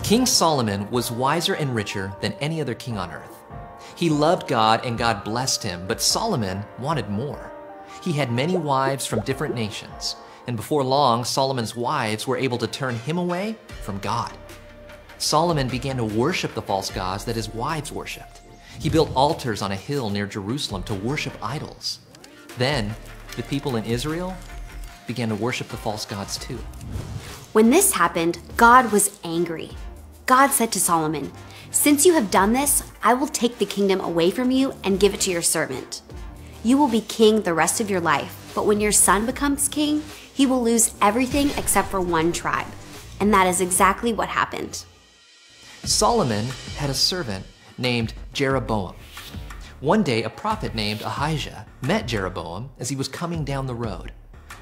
King Solomon was wiser and richer than any other king on earth. He loved God and God blessed him, but Solomon wanted more. He had many wives from different nations, and before long, Solomon's wives were able to turn him away from God. Solomon began to worship the false gods that his wives worshipped. He built altars on a hill near Jerusalem to worship idols. Then, the people in Israel began to worship the false gods too. When this happened, God was angry. God said to Solomon, "Since you have done this, I will take the kingdom away from you and give it to your servant. You will be king the rest of your life, but when your son becomes king, he will lose everything except for one tribe." And that is exactly what happened. Solomon had a servant named Jeroboam. One day, a prophet named Ahijah met Jeroboam as he was coming down the road.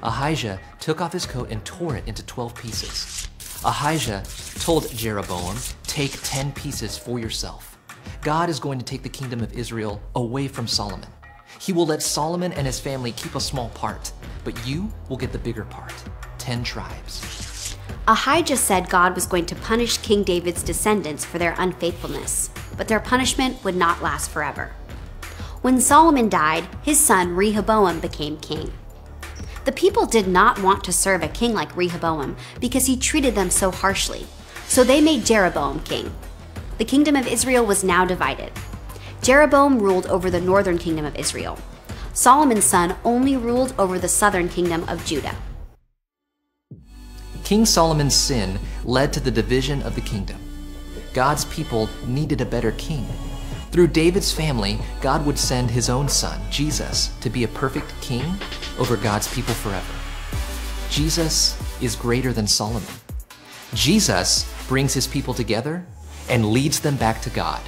Ahijah took off his coat and tore it into 12 pieces. Ahijah told Jeroboam, "Take 10 pieces for yourself. God is going to take the kingdom of Israel away from Solomon. He will let Solomon and his family keep a small part, but you will get the bigger part, 10 tribes." Ahijah said God was going to punish King David's descendants for their unfaithfulness, but their punishment would not last forever. When Solomon died, his son Rehoboam became king. The people did not want to serve a king like Rehoboam because he treated them so harshly, so they made Jeroboam king. The kingdom of Israel was now divided. Jeroboam ruled over the northern kingdom of Israel. Solomon's son only ruled over the southern kingdom of Judah. King Solomon's sin led to the division of the kingdom. God's people needed a better king. Through David's family, God would send his own son, Jesus, to be a perfect king over God's people forever. Jesus is greater than Solomon. Jesus brings his people together and leads them back to God.